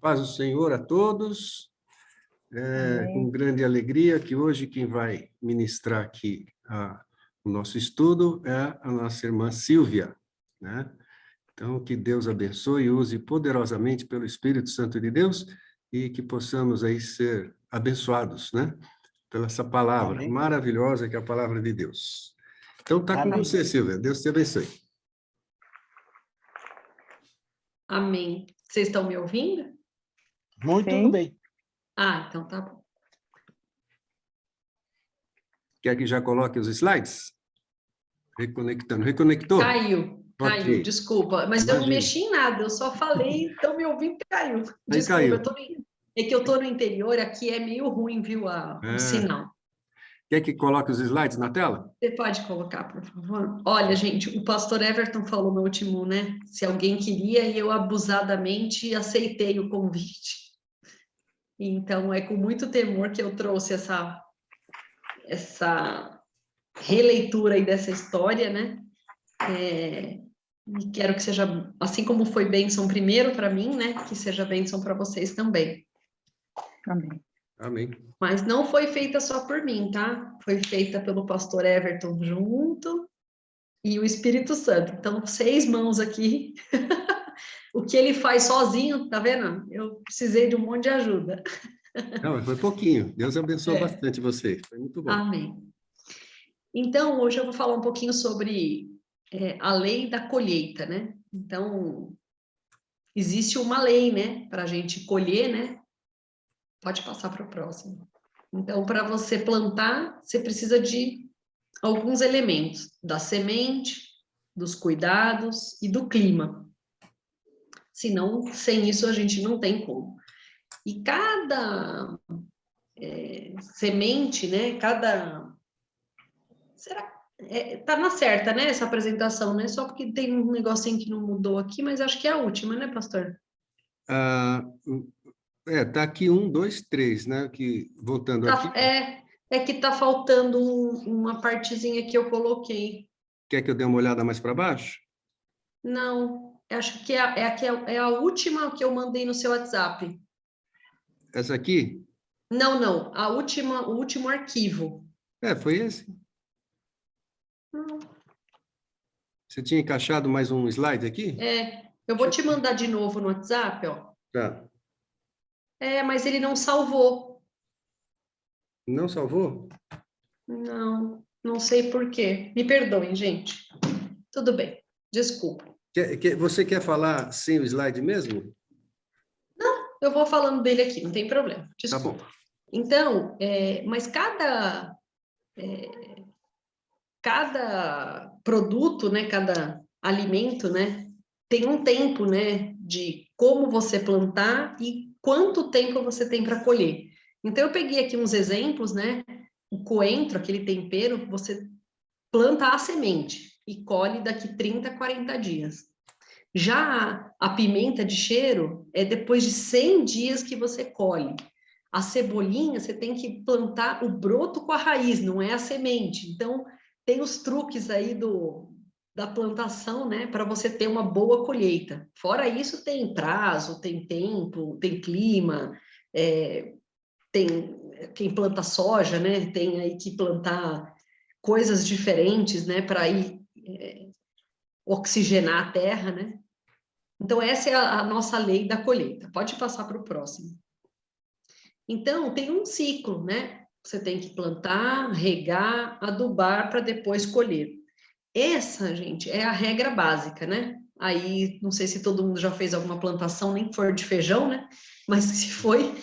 Paz do Senhor a todos. Com grande alegria que hoje quem vai ministrar aqui o nosso estudo é a nossa irmã Silvia, né? Então, que Deus abençoe e use poderosamente pelo Espírito Santo de Deus e que possamos aí ser abençoados, né? Pela essa palavra Amém. maravilhosa que é a palavra de Deus. Então, está com você, Silvia. Deus te abençoe. Amém. Vocês estão me ouvindo? Muito bem. Ah, então tá bom. Quer que já coloque os slides? Reconectando. Reconectou? Caiu, Ok. desculpa. Mas eu não Imagina. mexi em nada, eu só falei, estão me ouvindo, caiu. Desculpa, caiu. É que eu estou no interior, aqui é meio ruim, viu, o sinal. Quer que coloque os slides na tela? Você pode colocar, por favor? Olha, gente, o pastor Everton falou no último, né? Se alguém queria, e eu abusadamente aceitei o convite. Então, é com muito temor que eu trouxe essa releitura aí dessa história, né? E quero que seja, assim como foi bênção primeiro para mim, né? Que seja bênção para vocês também. Amém. Amém. Mas não foi feita só por mim, tá? Foi feita pelo pastor Everton junto e o Espírito Santo. Então, 6 mãos aqui. O que ele faz sozinho, tá vendo? Eu precisei de um monte de ajuda. Não, foi pouquinho. Deus abençoe bastante você. Foi muito bom. Amém. Então, hoje eu vou falar um pouquinho sobre a lei da colheita, né? Então, existe uma lei, né? Para a gente colher, né? Pode passar para o próximo. Então, para você plantar, você precisa de alguns elementos, da semente, dos cuidados e do clima. Senão, sem isso, a gente não tem como. E cada semente, né? Tá na certa, né? Essa apresentação, né? Só porque tem um negocinho que não mudou aqui, mas acho que é a última, né, pastor? Tá aqui 1, 2, 3, né? Que, voltando aqui. É que tá faltando uma partezinha que eu coloquei. Quer que eu dê uma olhada mais para baixo? Não, acho que é a última que eu mandei no seu WhatsApp. Essa aqui? Não, o último arquivo. Foi esse. Você tinha encaixado mais um slide aqui? Eu vou te mandar de novo no WhatsApp, ó. Tá. Mas ele não salvou. Não salvou? Não sei por quê. Me perdoem, gente. Tudo bem, desculpa. Você quer falar sem o slide mesmo? Não, eu vou falando dele aqui, não tem problema. Desculpa. Tá bom. Então, mas cada produto, né, cada alimento, né, tem um tempo, né, de como você plantar e quanto tempo você tem para colher. Então, eu peguei aqui uns exemplos, né, o coentro, aquele tempero, você planta a semente e colhe daqui 30, 40 dias. Já a pimenta de cheiro é depois de 100 dias que você colhe. A cebolinha, você tem que plantar o broto com a raiz, não é a semente. Então, tem os truques aí da plantação, né, para você ter uma boa colheita. Fora isso, tem prazo, tem tempo, tem clima, tem quem planta soja, né, tem aí que plantar coisas diferentes, né, para ir oxigenar a terra, né? Então, essa é a nossa lei da colheita. Pode passar para o próximo. Então, tem um ciclo, né? Você tem que plantar, regar, adubar para depois colher. Essa, gente, é a regra básica, né? Aí, não sei se todo mundo já fez alguma plantação, nem for de feijão, né? Mas se foi,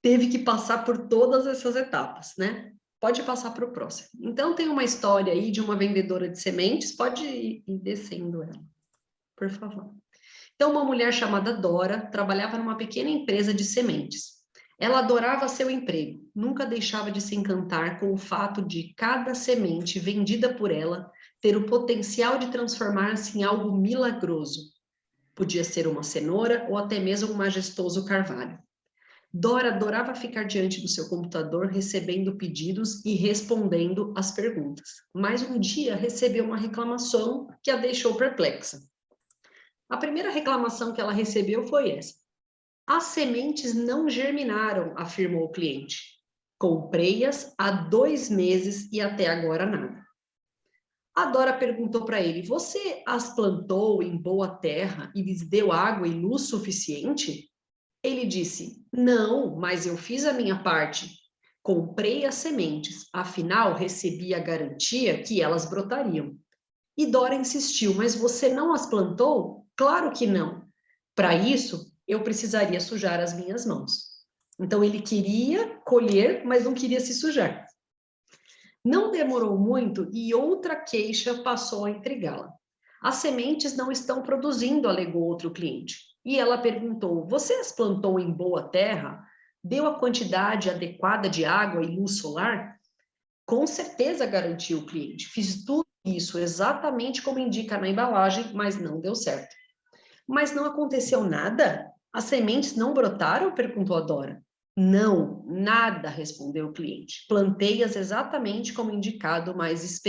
teve que passar por todas essas etapas, né? Pode passar para o próximo. Então, tem uma história aí de uma vendedora de sementes. Pode ir descendo ela, por favor. Então, uma mulher chamada Dora trabalhava numa pequena empresa de sementes. Ela adorava seu emprego, nunca deixava de se encantar com o fato de cada semente vendida por ela ter o potencial de transformar-se em algo milagroso. Podia ser uma cenoura ou até mesmo um majestoso carvalho. Dora adorava ficar diante do seu computador recebendo pedidos e respondendo às perguntas. Mas um dia recebeu uma reclamação que a deixou perplexa. A primeira reclamação que ela recebeu foi essa. As sementes não germinaram, afirmou o cliente. Comprei-as há 2 meses e até agora nada. A Dora perguntou para ele: você as plantou em boa terra e lhes deu água e luz suficiente? Ele disse: não, mas eu fiz a minha parte. Comprei as sementes, afinal recebi a garantia que elas brotariam. E Dora insistiu: mas você não as plantou? Claro que não. Para isso, eu precisaria sujar as minhas mãos. Então ele queria colher, mas não queria se sujar. Não demorou muito e outra queixa passou a intrigá-la. As sementes não estão produzindo, alegou outro cliente. E ela perguntou: você as plantou em boa terra? Deu a quantidade adequada de água e luz solar? Com certeza, garantiu o cliente. Fiz tudo isso exatamente como indica na embalagem, mas não deu certo. Mas não aconteceu nada? As sementes não brotaram? Perguntou a Dora. Não, nada, respondeu o cliente. Plantei-as exatamente como indicado, mas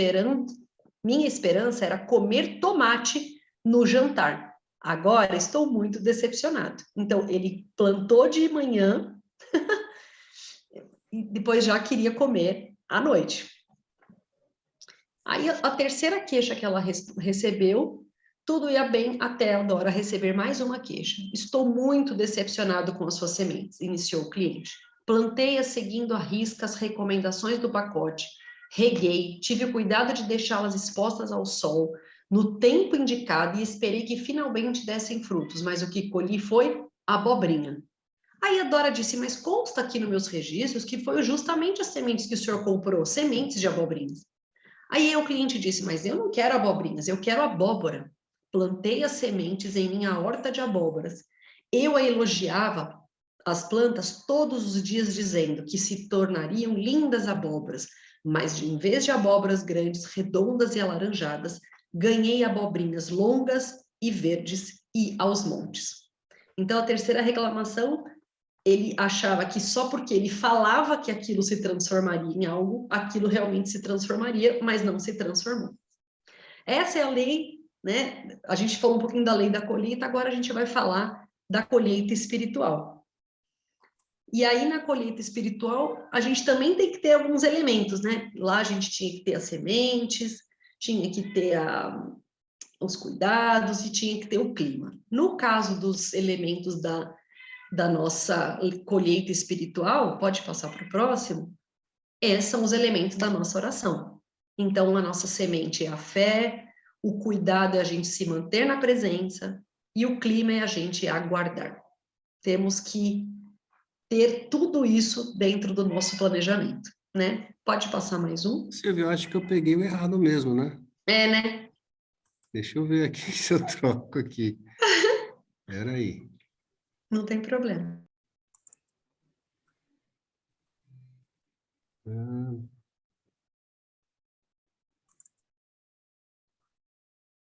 minha esperança era comer tomate no jantar. Agora estou muito decepcionado. Então, ele plantou de manhã e depois já queria comer à noite. Aí, a terceira queixa que ela recebeu, tudo ia bem até a Dora receber mais uma queixa. Estou muito decepcionado com as suas sementes, iniciou o cliente. Plantei-as seguindo à risca as recomendações do pacote, reguei, tive o cuidado de deixá-las expostas ao sol no tempo indicado e esperei que finalmente dessem frutos, mas o que colhi foi abobrinha. Aí a Dora disse, mas consta aqui nos meus registros que foi justamente as sementes que o senhor comprou, sementes de abobrinhas. Aí o cliente disse, mas eu não quero abobrinhas, eu quero abóbora. Plantei as sementes em minha horta de abóboras. Eu a elogiava as plantas todos os dias, dizendo que se tornariam lindas abóboras, mas em vez de abóboras grandes, redondas e alaranjadas, ganhei abobrinhas longas e verdes e aos montes. Então, a terceira reclamação, ele achava que só porque ele falava que aquilo se transformaria em algo, aquilo realmente se transformaria, mas não se transformou. Essa é a lei, né? A gente falou um pouquinho da lei da colheita, agora a gente vai falar da colheita espiritual. E aí, na colheita espiritual, a gente também tem que ter alguns elementos, né? Lá a gente tinha que ter as sementes, tinha que ter os cuidados e tinha que ter o clima. No caso dos elementos da nossa colheita espiritual, pode passar para o próximo, esses são os elementos da nossa oração. Então, a nossa semente é a fé, o cuidado é a gente se manter na presença e o clima é a gente aguardar. Temos que ter tudo isso dentro do nosso planejamento, né? Pode passar mais um? Silvio, eu acho que eu peguei o errado mesmo, né? É, né? Deixa eu ver aqui se eu troco aqui. Espera aí. Não tem problema.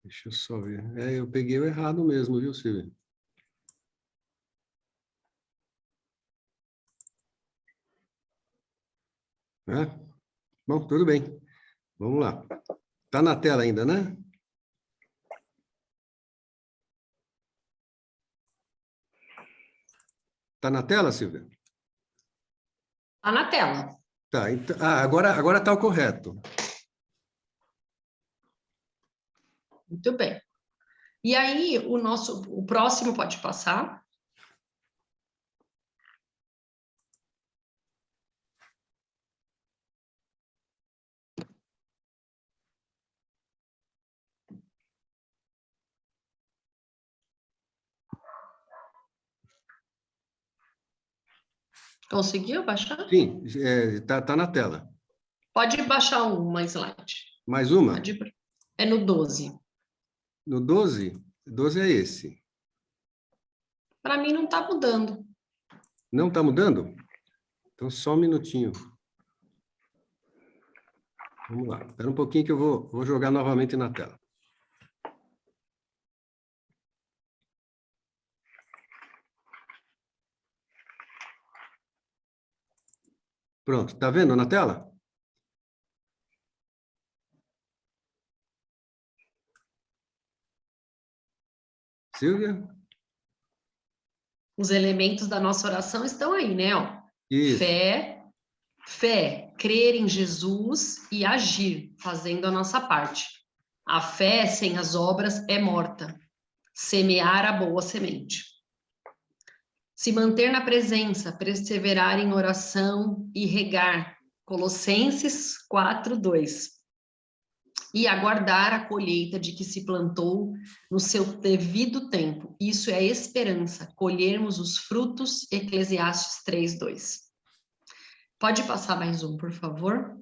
Deixa eu só ver. É, eu peguei o errado mesmo, viu, Silvio? É? Bom, tudo bem. Vamos lá. Tá na tela ainda, né? Tá na tela, Silvia? Tá na tela. Tá, então, agora tá o correto. Muito bem. E aí, o próximo pode passar. Conseguiu baixar? Sim, tá na tela. Pode baixar uma slide. Mais uma? Pode... É no 12. No 12? 12 é esse. Para mim não está mudando. Não tá mudando? Então, só um minutinho. Vamos lá. Espera um pouquinho que eu vou jogar novamente na tela. Pronto, tá vendo na tela? Silvia? Os elementos da nossa oração estão aí, né? Ó. Isso. Fé, crer em Jesus e agir, fazendo a nossa parte. A fé sem as obras é morta. Semear a boa semente. Se manter na presença, perseverar em oração e regar. Colossenses 4:2. E aguardar a colheita de que se plantou no seu devido tempo. Isso é esperança, colhermos os frutos, Eclesiastes 3:2. Pode passar mais um, por favor?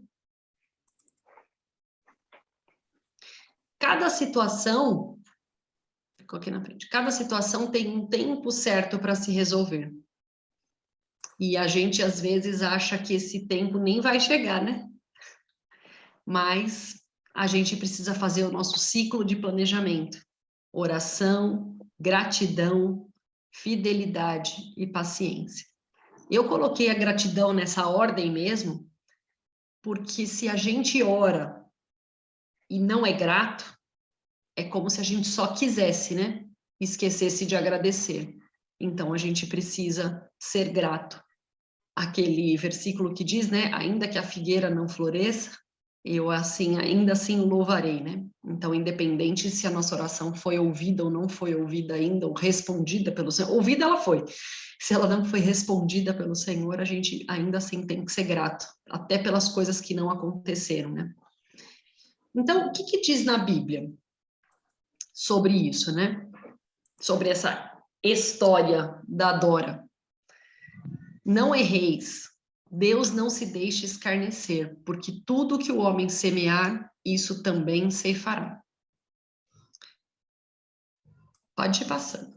Cada situação, ficou aqui na frente, cada situação tem um tempo certo para se resolver. E a gente, às vezes, acha que esse tempo nem vai chegar, né? Mas a gente precisa fazer o nosso ciclo de planejamento. Oração, gratidão, fidelidade e paciência. Eu coloquei a gratidão nessa ordem mesmo, porque se a gente ora e não é grato, é como se a gente só quisesse, né? Esquecesse de agradecer. Então, a gente precisa ser grato. Aquele versículo que diz, né? Ainda que a figueira não floresça, eu assim, ainda assim louvarei, né? Então, independente se a nossa oração foi ouvida ou não foi ouvida ainda, ou respondida pelo Senhor, ouvida ela foi. Se ela não foi respondida pelo Senhor, a gente ainda assim tem que ser grato, até pelas coisas que não aconteceram, né? Então, o que diz na Bíblia sobre isso, né? Sobre essa história da Dora. Não erreis, Deus não se deixe escarnecer, porque tudo que o homem semear, isso também ceifará. Pode ir passando.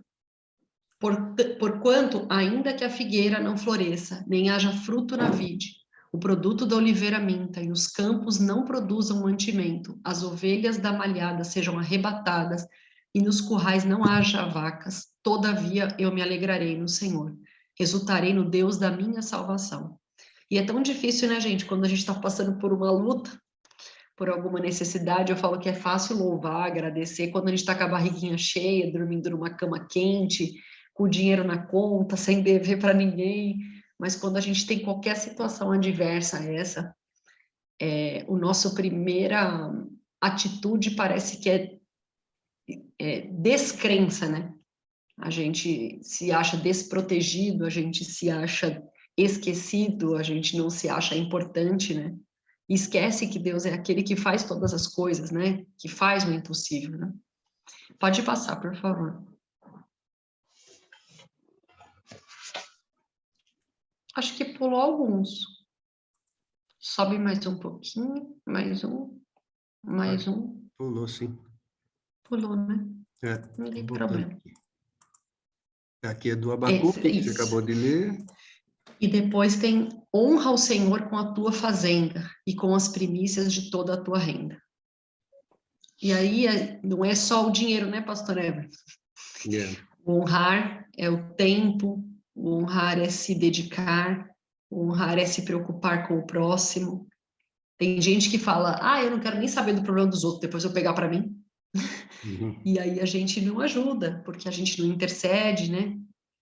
Porquanto, ainda que a figueira não floresça, nem haja fruto na vide, o produto da oliveira minta e os campos não produzam mantimento, as ovelhas da malhada sejam arrebatadas e nos currais não haja vacas, todavia eu me alegrarei no Senhor, resultarei no Deus da minha salvação. E é tão difícil, né, gente, quando a gente está passando por uma luta, por alguma necessidade, eu falo que é fácil louvar, agradecer, quando a gente está com a barriguinha cheia, dormindo numa cama quente, com o dinheiro na conta, sem dever para ninguém, mas quando a gente tem qualquer situação adversa a essa, o nosso primeira atitude parece que é descrença, né? A gente se acha desprotegido, a gente se acha esquecido, a gente não se acha importante, né? E esquece que Deus é aquele que faz todas as coisas, né? Que faz o impossível, né? Pode passar, por favor. Acho que pulou alguns. Sobe mais um pouquinho, mais um, mais um. Pulou, sim. Pulou, né? Não tem problema. Aqui é do Abacuque, que você acabou de ler. E depois tem: honra ao Senhor com a tua fazenda e com as primícias de toda a tua renda. E aí não é só o dinheiro, né, pastor Everton? O honrar é o tempo, o honrar é se dedicar, o honrar é se preocupar com o próximo. Tem gente que fala: eu não quero nem saber do problema dos outros, depois eu pegar para mim. Uhum. E aí a gente não ajuda, porque a gente não intercede, né?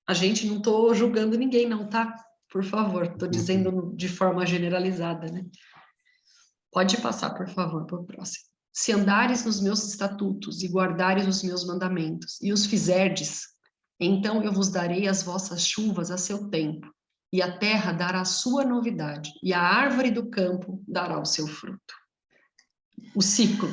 A gente não tô julgando ninguém, não, tá? Por favor, tô dizendo de forma generalizada, né? Pode passar, por favor, para o próximo. Se andares nos meus estatutos e guardares os meus mandamentos e os fizerdes, então eu vos darei as vossas chuvas a seu tempo, e a terra dará a sua novidade, e a árvore do campo dará o seu fruto. O ciclo.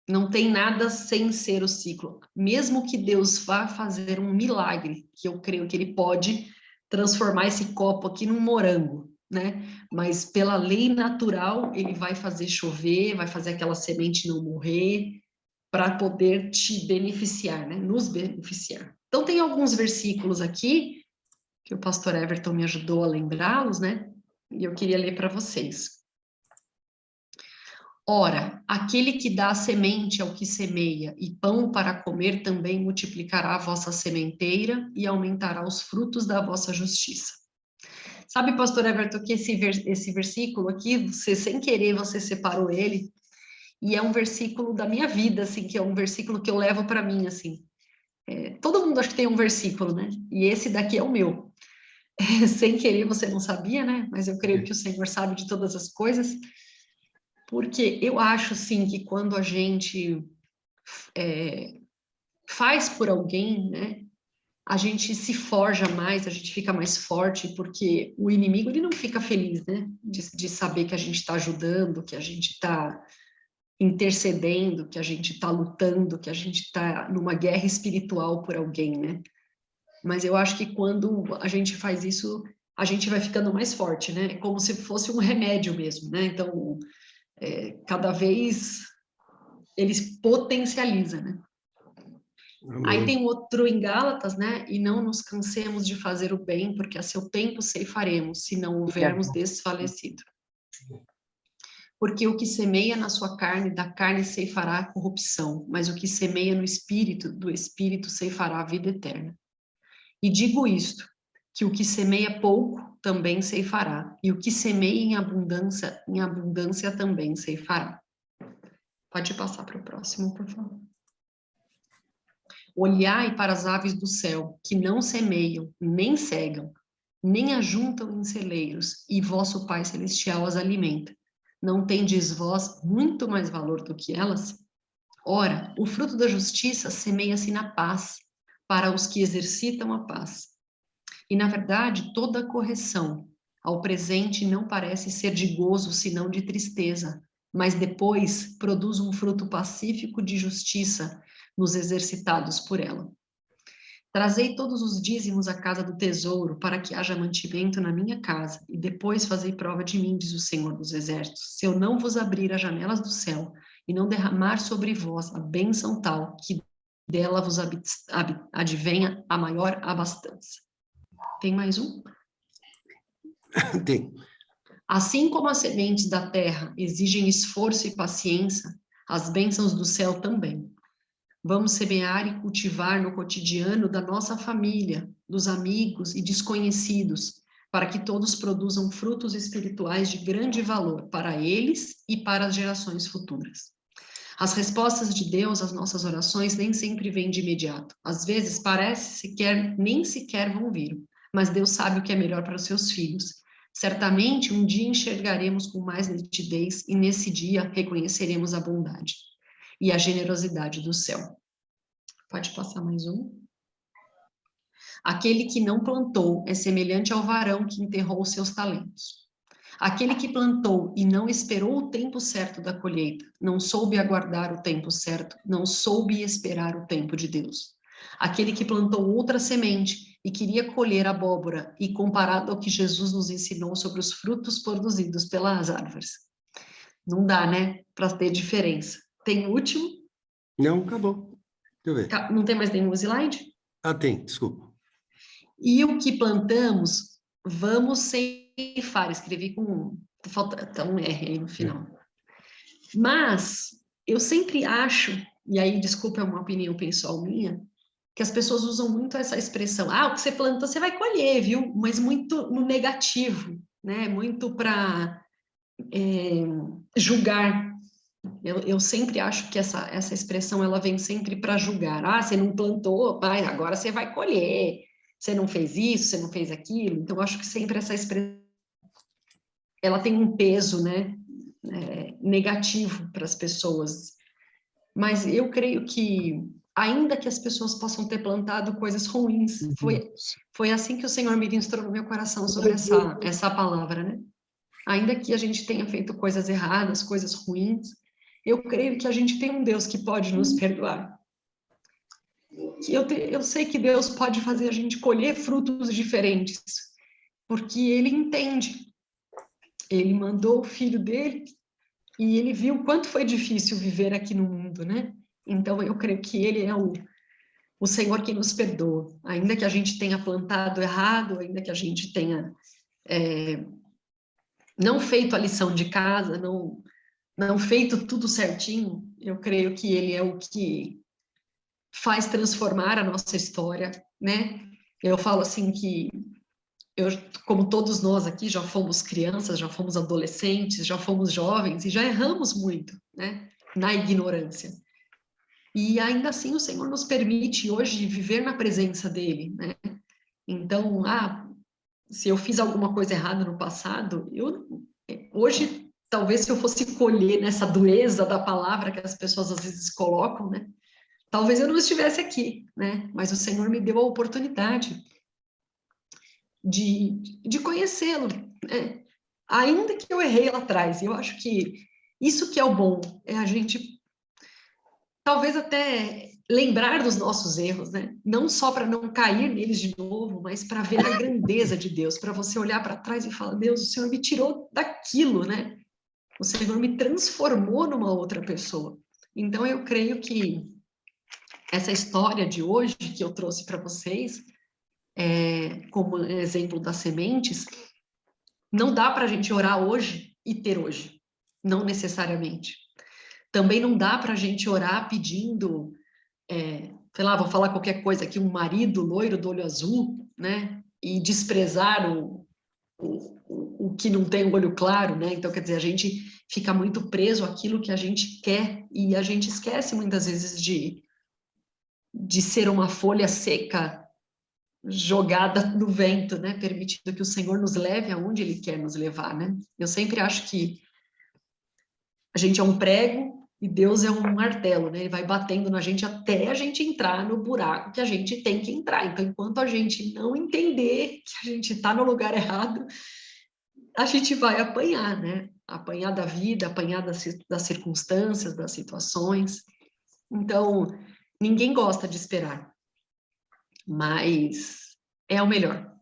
Não tem nada sem ser o ciclo. Mesmo que Deus vá fazer um milagre, que eu creio que ele pode transformar esse copo aqui num morango, né? Mas pela lei natural, ele vai fazer chover, vai fazer aquela semente não morrer, para poder te beneficiar, né? Nos beneficiar. Então, tem alguns versículos aqui, que o pastor Everton me ajudou a lembrá-los, né? E eu queria ler para vocês. Ora, aquele que dá semente ao que semeia e pão para comer também multiplicará a vossa sementeira e aumentará os frutos da vossa justiça. Sabe, pastor Everton, que esse versículo aqui, você sem querer, você separou ele, e é um versículo da minha vida, assim, que é um versículo que eu levo para mim, assim. todo mundo acha que tem um versículo, né? E esse daqui é o meu. Sem querer, você não sabia, né? Mas eu creio que o Senhor sabe de todas as coisas, porque eu acho, sim, que quando a gente faz por alguém, né? A gente se forja mais, a gente fica mais forte, porque o inimigo, ele não fica feliz, né? De saber que a gente está ajudando, que a gente está intercedendo, que a gente está lutando, que a gente está numa guerra espiritual por alguém, né? Mas eu acho que quando a gente faz isso, a gente vai ficando mais forte, né? É como se fosse um remédio mesmo, né? Então, cada vez ele potencializa, né? Aí Amém. tem outro em Gálatas, né? E não nos cansemos de fazer o bem, porque a seu tempo ceifaremos, se não houvermos desfalecido. Porque o que semeia na sua carne, da carne ceifará a corrupção, mas o que semeia no espírito, do espírito ceifará a vida eterna. E digo isto, que o que semeia pouco também ceifará, e o que semeia em abundância também ceifará. Pode passar para o próximo, por favor. Olhai para as aves do céu, que não semeiam, nem cegam, nem ajuntam em celeiros, e vosso Pai Celestial as alimenta. Não tendes vós muito mais valor do que elas? Ora, o fruto da justiça semeia-se na paz, para os que exercitam a paz. E, na verdade, toda correção ao presente não parece ser de gozo, senão de tristeza, mas depois produz um fruto pacífico de justiça nos exercitados por ela. Trazei todos os dízimos à casa do tesouro, para que haja mantimento na minha casa, e depois fazei prova de mim, diz o Senhor dos Exércitos, se eu não vos abrir as janelas do céu, e não derramar sobre vós a bênção tal, que dela vos advenha a maior abastança. Tem mais um? Tem. Assim como as sementes da terra exigem esforço e paciência, as bênçãos do céu também. Vamos semear e cultivar no cotidiano da nossa família, dos amigos e desconhecidos, para que todos produzam frutos espirituais de grande valor para eles e para as gerações futuras. As respostas de Deus às nossas orações nem sempre vêm de imediato. Às vezes parece nem sequer vão vir, mas Deus sabe o que é melhor para os seus filhos. Certamente um dia enxergaremos com mais nitidez e nesse dia reconheceremos a bondade e a generosidade do céu. Pode passar mais um. Aquele que não plantou é semelhante ao varão que enterrou os seus talentos. Aquele que plantou e não esperou o tempo certo da colheita, não soube aguardar o tempo certo, não soube esperar o tempo de Deus. Aquele que plantou outra semente e queria colher abóbora, e comparado ao que Jesus nos ensinou sobre os frutos produzidos pelas árvores. Não dá, né, para ter diferença. Tem o último? Não, acabou. Deixa eu ver. Não tem mais nenhum slide? Ah, tem, desculpa. E o que plantamos, vamos ceifar. Escrevi com falta um R aí no final. Mas eu sempre acho, e aí desculpa, é uma opinião pessoal minha, que as pessoas usam muito essa expressão, o que você plantou você vai colher, viu? Mas muito no negativo, né? Muito para julgar. Eu sempre acho que essa expressão ela vem sempre para julgar. Você não plantou, agora você vai colher. Você não fez isso, você não fez aquilo. Então, eu acho que sempre essa expressão ela tem um peso, né, negativo para as pessoas. Mas eu creio que, ainda que as pessoas possam ter plantado coisas ruins, foi assim que o Senhor ministrou no meu coração sobre essa palavra, né? Ainda que a gente tenha feito coisas erradas, coisas ruins, eu creio que a gente tem um Deus que pode nos perdoar. Que eu sei que Deus pode fazer a gente colher frutos diferentes, porque Ele entende. Ele mandou o filho dele e Ele viu o quanto foi difícil viver aqui no mundo, né? Então, eu creio que Ele é o Senhor que nos perdoa. Ainda que a gente tenha plantado errado, ainda que a gente tenha não feito a lição de casa, não feito tudo certinho, eu creio que Ele é o que faz transformar a nossa história, né? Eu falo assim que como todos nós aqui já fomos crianças, já fomos adolescentes, já fomos jovens e já erramos muito, né? Na ignorância. E ainda assim o Senhor nos permite hoje viver na presença dele, né? Então, se eu fiz alguma coisa errada no passado, hoje, talvez se eu fosse colher nessa dureza da palavra que as pessoas às vezes colocam, né? Talvez eu não estivesse aqui, né? Mas o Senhor me deu a oportunidade de conhecê-lo, né? Ainda que eu errei lá atrás. Eu acho que isso que é o bom, é a gente talvez até lembrar dos nossos erros, né? Não só para não cair neles de novo, mas para ver a grandeza de Deus, para você olhar para trás e falar, Deus, o Senhor me tirou daquilo, né? O Senhor me transformou numa outra pessoa. Então, eu creio que essa história de hoje que eu trouxe para vocês, como exemplo das sementes, não dá para a gente orar hoje e ter hoje, não necessariamente. Também não dá para a gente orar pedindo, sei lá, vou falar qualquer coisa aqui, um marido loiro do olho azul, né? E desprezar o que não tem o olho claro, né? Então, quer dizer, a gente fica muito preso àquilo que a gente quer e a gente esquece muitas vezes de ser uma folha seca jogada no vento, né? Permitindo que o Senhor nos leve aonde Ele quer nos levar, né? Eu sempre acho que a gente é um prego e Deus é um martelo, né? Ele vai batendo na gente até a gente entrar no buraco que a gente tem que entrar. Então, enquanto a gente não entender que a gente está no lugar errado, a gente vai apanhar, né? Apanhar da vida, apanhar das circunstâncias, das situações. Então, ninguém gosta de esperar, mas é o melhor.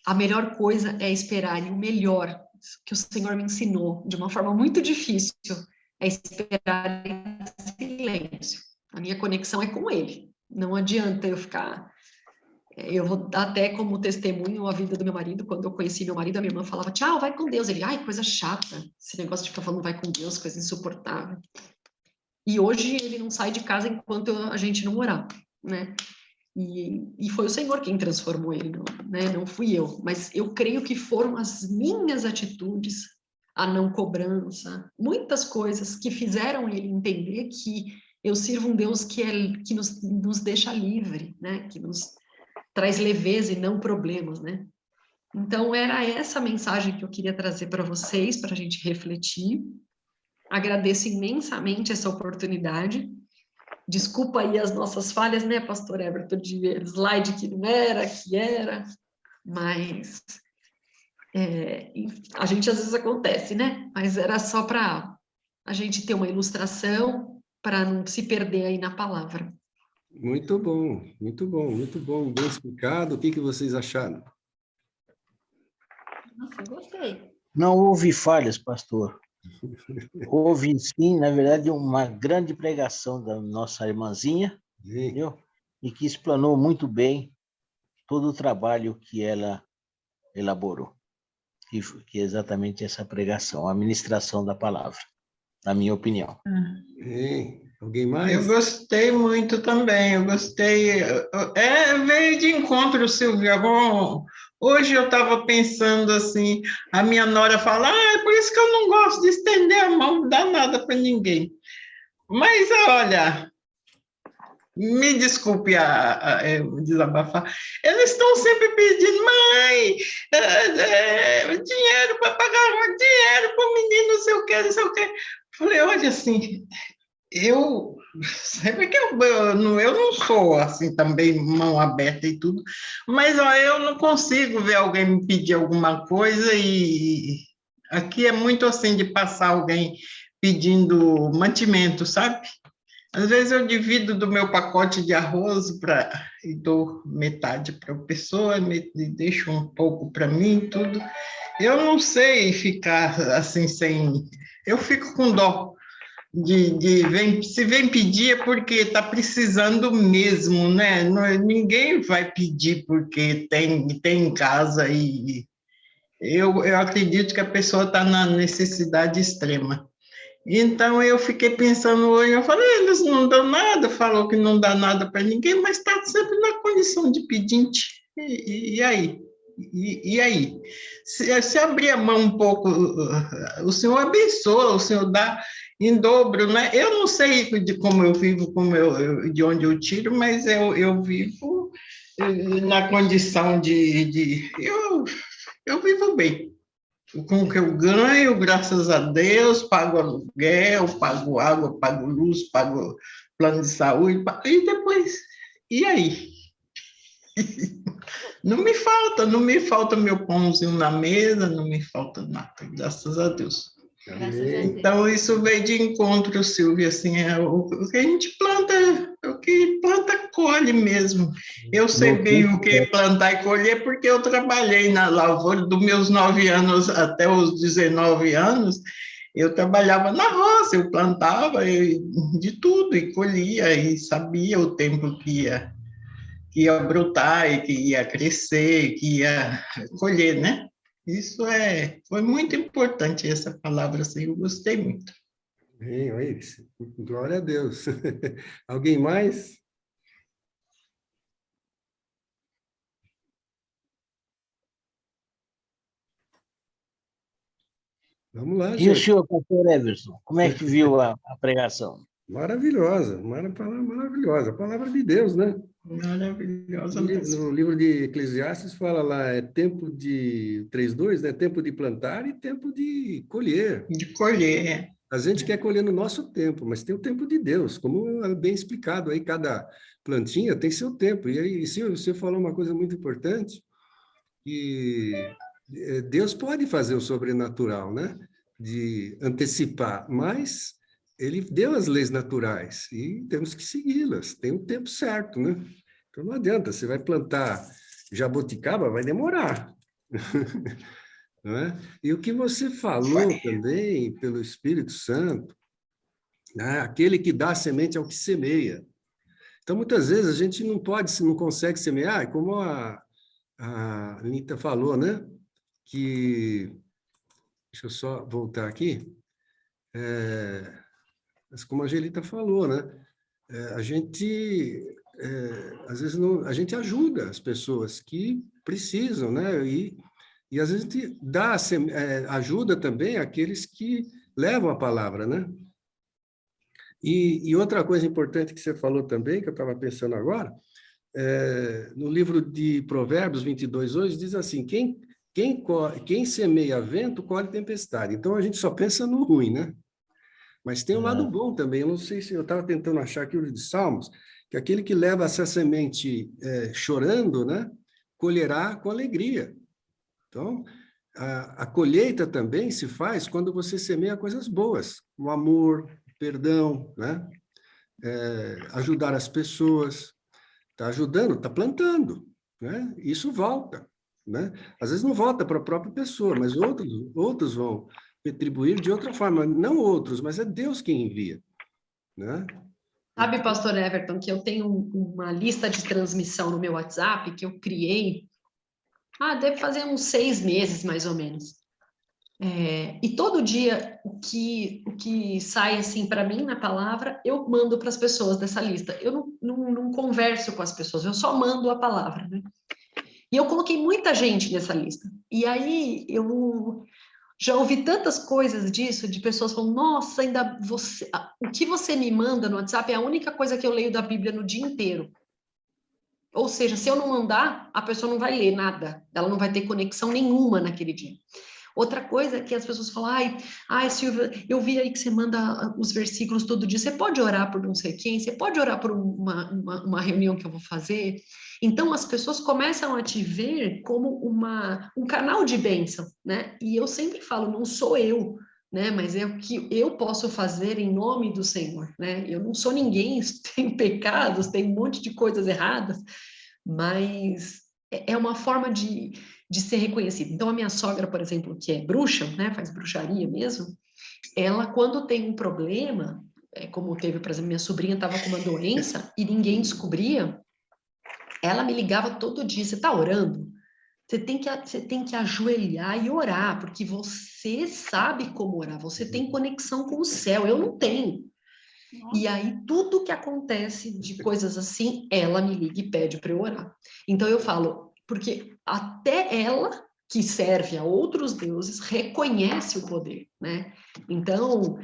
A melhor coisa é esperar, e o melhor que o Senhor me ensinou, de uma forma muito difícil, é esperar em silêncio. A minha conexão é com Ele. Não adianta eu ficar... Eu vou dar até como testemunho a vida do meu marido. Quando eu conheci meu marido, a minha irmã falava, tchau, vai com Deus. Ele, ai, coisa chata. Esse negócio de ficar falando vai com Deus, coisa insuportável. E hoje ele não sai de casa enquanto a gente não orar, né? E foi o Senhor quem transformou ele, né? Não fui eu. Mas eu creio que foram as minhas atitudes, a não cobrança, muitas coisas que fizeram ele entender que eu sirvo um Deus que nos deixa livre, né? Que nos traz leveza e não problemas, né? Então, era essa mensagem que eu queria trazer para vocês, para a gente refletir. Agradeço imensamente essa oportunidade. Desculpa aí as nossas falhas, né, pastor Everton, de slide que não era, que era, mas a gente às vezes acontece, né? Mas era só para a gente ter uma ilustração, para não se perder aí na palavra. Muito bom, muito bom, muito bom, bem explicado. O que vocês acharam? Nossa, eu gostei. Não houve falhas, pastor. Houve, sim, na verdade, uma grande pregação da nossa irmãzinha, entendeu? E que explanou muito bem todo o trabalho que ela elaborou. Que é exatamente essa pregação, a ministração da palavra, na minha opinião. Alguém mais? Eu gostei muito também, eu gostei. Veio de encontro, Silvia. Bom, hoje eu estava pensando assim, a minha nora fala, é por isso que eu não gosto de estender a mão, não dá nada para ninguém. Mas, olha, me desculpe desabafar, eles estão sempre pedindo, mãe, dinheiro para pagar, dinheiro para o menino, não sei o que, não sei o que. Falei, olha, assim, eu sempre que eu não sou assim também mão aberta e tudo, mas ó, eu não consigo ver alguém me pedir alguma coisa e aqui é muito assim de passar alguém pedindo mantimento, sabe? Às vezes eu divido do meu pacote de arroz e dou metade para a pessoa, e deixo um pouco para mim e tudo. Eu não sei ficar assim sem... Eu fico com dó. Se vem pedir é porque está precisando mesmo, né? Ninguém vai pedir porque tem em casa e eu acredito que a pessoa está na necessidade extrema. Então, eu fiquei pensando hoje, eu falei, eles não dão nada, falou que não dá nada para ninguém, mas está sempre na condição de pedinte. E aí? E aí? Se abrir a mão um pouco, o Senhor abençoa, o Senhor dá. em dobro, né? Eu não sei de como eu vivo, de onde eu tiro, mas eu vivo na condição eu vivo bem. Com o que eu ganho, graças a Deus, pago aluguel, pago água, pago luz, pago plano de saúde, e depois, e aí? Não me falta meu pãozinho na mesa, não me falta nada, graças a Deus. Então, isso veio de encontro, Silvia, assim, o que a gente planta, o que planta, colhe mesmo. Eu sei bem o que plantar e colher, porque eu trabalhei na lavoura dos meus 9 anos até os 19 anos, eu trabalhava na roça, eu plantava de tudo, e colhia, e sabia o tempo que ia brotar, e que ia crescer, que ia colher, né? Isso foi muito importante, essa palavra, assim, eu gostei muito. Bem, glória a Deus. Alguém mais? Vamos lá, gente. E o senhor, pastor Everson, como é que viu a pregação? Maravilhosa, maravilhosa. A palavra de Deus, né? Maravilhosa mesmo. No livro de Eclesiastes fala lá, é tempo de 3:2, né? Tempo de plantar e tempo de colher. De colher. A gente quer colher no nosso tempo, mas tem o tempo de Deus, como é bem explicado aí, cada plantinha tem seu tempo. E aí, você falou uma coisa muito importante, que Deus pode fazer o sobrenatural, né? De antecipar, mas ele deu as leis naturais e temos que segui-las, tem um tempo certo, né? Então não adianta, você vai plantar jabuticaba, vai demorar. Não é? E o que você falou também, pelo Espírito Santo, né? Aquele que dá a semente ao que semeia. Então, muitas vezes, a gente não consegue semear, como a Anitta falou, né? Deixa eu só voltar aqui. Mas como a Angelita falou, né? Às vezes, a gente ajuda as pessoas que precisam, né? E às vezes, a gente ajuda também aqueles que levam a palavra, né? E outra coisa importante que você falou também, que eu estava pensando agora, no livro de Provérbios 22, hoje, diz assim, quem semeia vento, colhe tempestade. Então, a gente só pensa no ruim, né? Mas tem um lado bom também. Eu não sei se eu estava tentando achar aqui o livro de Salmos, que aquele que leva essa semente chorando, né? Colherá com alegria. Então, a colheita também se faz quando você semeia coisas boas, o amor, perdão, né? Ajudar as pessoas, está ajudando, está plantando, né? Isso volta, né? Às vezes não volta para a própria pessoa, mas outros vão retribuir de outra forma, não outros, mas é Deus quem envia, né? Sabe, pastor Everton, que eu tenho uma lista de transmissão no meu WhatsApp que eu criei, deve fazer uns 6 meses, mais ou menos. E todo dia, o que sai, assim, para mim, na palavra, eu mando para as pessoas dessa lista. Eu não converso com as pessoas, eu só mando a palavra, né? E eu coloquei muita gente nessa lista. E aí, eu já ouvi tantas coisas disso, de pessoas falando, nossa, ainda o que você me manda no WhatsApp é a única coisa que eu leio da Bíblia no dia inteiro. Ou seja, se eu não mandar, a pessoa não vai ler nada, ela não vai ter conexão nenhuma naquele dia. Outra coisa é que as pessoas falam, ai, Silvia, eu vi aí que você manda os versículos todo dia, você pode orar por não sei quem, você pode orar por uma reunião que eu vou fazer? Então, as pessoas começam a te ver como um canal de bênção, né? E eu sempre falo, não sou eu, né? Mas é o que eu posso fazer em nome do Senhor, né? Eu não sou ninguém, tenho pecados, tenho um monte de coisas erradas, mas é uma forma de ser reconhecida. Então, a minha sogra, por exemplo, que é bruxa, né, faz bruxaria mesmo, ela, quando tem um problema, como teve, por exemplo, minha sobrinha estava com uma doença e ninguém descobria, ela me ligava todo dia, você está orando? Você tem que ajoelhar e orar, porque você sabe como orar, você tem conexão com o céu, eu não tenho. E aí, tudo que acontece de coisas assim, ela me liga e pede para eu orar. Então, eu falo, porque até ela, que serve a outros deuses, reconhece o poder, né? Então,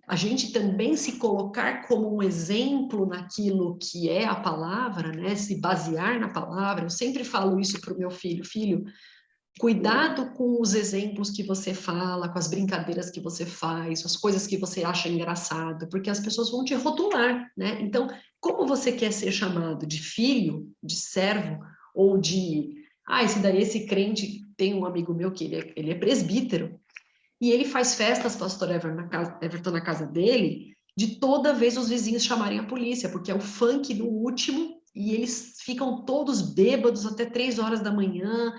a gente também se colocar como um exemplo naquilo que é a palavra, né? Se basear na palavra. Eu sempre falo isso para o meu filho: filho, cuidado com os exemplos que você fala, com as brincadeiras que você faz, as coisas que você acha engraçado, porque as pessoas vão te rotular, né? Então, como você quer ser chamado de filho, de servo, ou de... esse crente, tem um amigo meu que ele é presbítero, e ele faz festas, pastor Everton, na casa dele, de toda vez os vizinhos chamarem a polícia, porque é o funk do último, e eles ficam todos bêbados até 3 horas da manhã,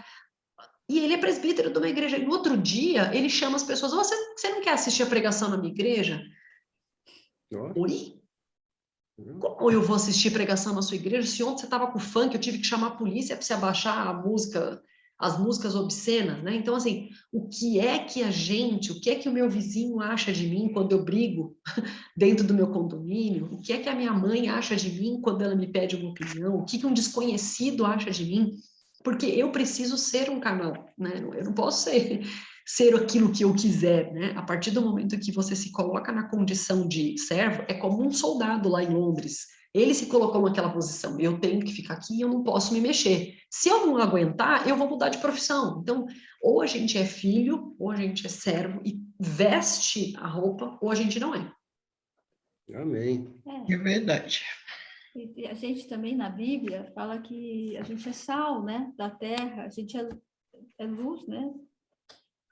e ele é presbítero de uma igreja. E no outro dia, ele chama as pessoas: você não quer assistir a pregação na minha igreja? Nossa. Oi? Como eu vou assistir pregação na sua igreja? Se ontem você estava com funk, eu tive que chamar a polícia para você abaixar a música, as músicas obscenas, né? Então, assim, o que é que o meu vizinho acha de mim quando eu brigo dentro do meu condomínio? O que é que a minha mãe acha de mim quando ela me pede uma opinião? O que um desconhecido acha de mim? Porque eu preciso ser um canal, né? Eu não posso ser aquilo que eu quiser, né? A partir do momento que você se coloca na condição de servo, é como um soldado lá em Londres. Ele se colocou naquela posição: eu tenho que ficar aqui, eu não posso me mexer. Se eu não aguentar, eu vou mudar de profissão. Então, ou a gente é filho, ou a gente é servo e veste a roupa, ou a gente não é. Amém. É verdade. E a gente também, na Bíblia, fala que a gente é sal, né, da terra, a gente é luz, né?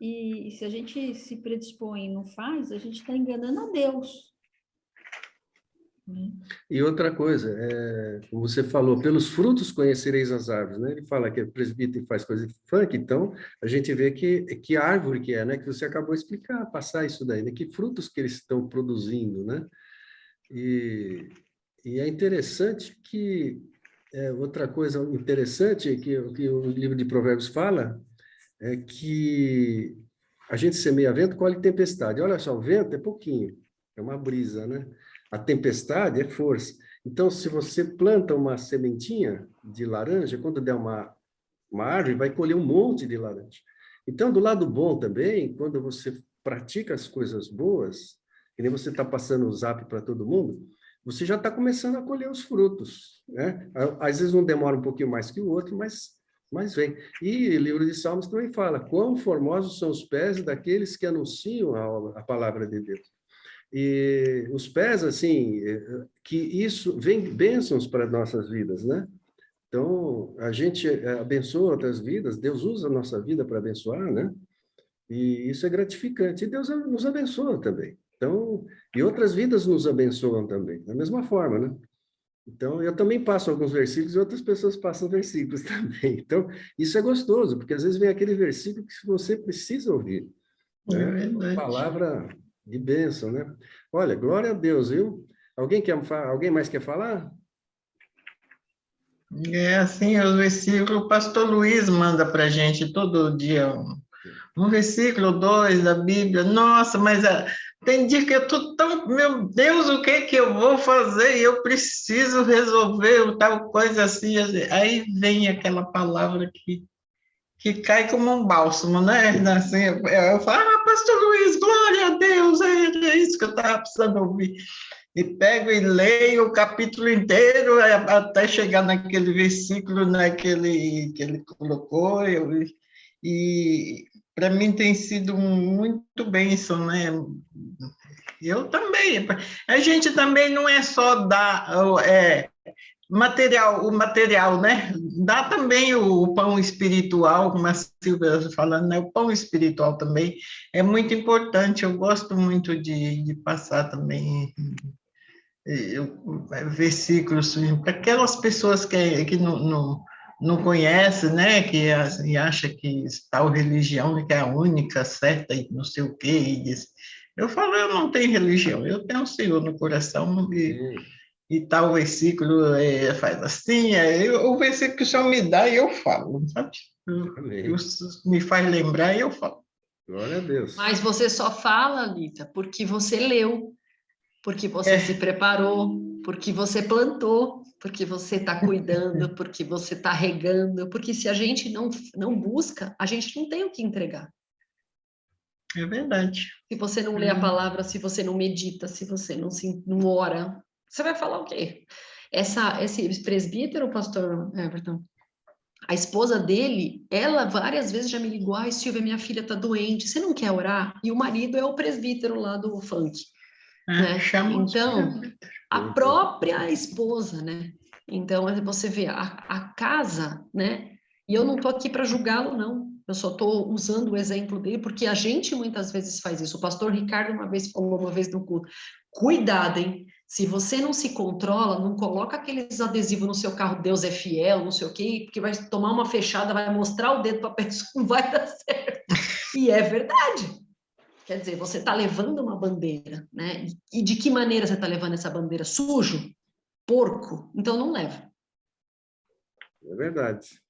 E se a gente se predispõe e não faz, a gente está enganando a Deus. E outra coisa, como você falou, pelos frutos conhecereis as árvores, né? Ele fala que é presbítero e faz coisa de funk, então a gente vê que árvore que é, né? Que você acabou de explicar, passar isso daí, né? Que frutos que eles estão produzindo, né? E é interessante que, outra coisa interessante que o livro de Provérbios fala, é que a gente semeia vento, colhe tempestade. Olha só, o vento é pouquinho, é uma brisa, né? A tempestade é força. Então, se você planta uma sementinha de laranja, quando der uma árvore, vai colher um monte de laranja. Então, do lado bom também, quando você pratica as coisas boas, que nem você está passando o zap para todo mundo, você já está começando a colher os frutos, né? Às vezes um demora um pouquinho mais que o outro, mas vem. E o livro de Salmos também fala: quão formosos são os pés daqueles que anunciam a palavra de Deus. E os pés, assim, que isso vem bênçãos para nossas vidas, né? Então, a gente abençoa outras vidas, Deus usa a nossa vida para abençoar, né? E isso é gratificante. E Deus nos abençoa também. Então, e outras vidas nos abençoam também, da mesma forma, né? Então, eu também passo alguns versículos e outras pessoas passam versículos também. Então, isso é gostoso, porque às vezes vem aquele versículo que você precisa ouvir, É né? verdade. Uma palavra de bênção, né? Olha, glória a Deus, viu? Alguém mais quer falar? É assim, os versículos, o pastor Luiz manda para a gente todo dia um versículo, 2 da Bíblia. Nossa, mas tem dia que eu estou tão... Meu Deus, o que é que eu vou fazer? Eu preciso resolver tal coisa assim. Aí vem aquela palavra que cai como um bálsamo, né? Assim, eu falo: pastor Luiz, glória a Deus, é isso que eu estava precisando ouvir. E pego e leio o capítulo inteiro até chegar naquele versículo, né, que ele colocou. E para mim tem sido muito bênção, né? Eu também. A gente também não é só dar o material, né? Dá também o pão espiritual, como a Silvia falando, né? O pão espiritual também é muito importante. Eu gosto muito de passar também versículos para aquelas pessoas que não conhecem, né? Que acha que tal religião que é a única certa e não sei o quê. Eu falo: eu não tenho religião, eu tenho o Senhor no coração e tal versículo faz assim, o versículo que o Senhor me dá e eu falo, sabe? Me faz lembrar e eu falo. Glória a Deus. Mas você só fala, Anitta, porque você leu, porque você se preparou, porque você plantou, porque você está cuidando, porque você está regando, porque se a gente não busca, a gente não tem o que entregar. É verdade. Se você não lê a palavra, se você não medita, se você não ora, você vai falar o quê? Esse presbítero, pastor Everton, a esposa dele, ela várias vezes já me ligou, ai, Silvia, minha filha está doente, você não quer orar? E o marido é o presbítero lá do funk, né? Então, a própria esposa, né? Então, você vê, a casa, né? E eu não estou aqui para julgá-lo, não. Eu só estou usando o exemplo dele, porque a gente muitas vezes faz isso. O pastor Ricardo uma vez falou, uma vez no culto, cuidado, hein? Se você não se controla, não coloca aqueles adesivos no seu carro, Deus é fiel, não sei o quê, porque vai tomar uma fechada, vai mostrar o dedo para a pessoa, não vai dar certo. E é verdade. Quer dizer, você está levando uma bandeira, né? E de que maneira você está levando essa bandeira? Sujo? Porco? Então não leva. É verdade.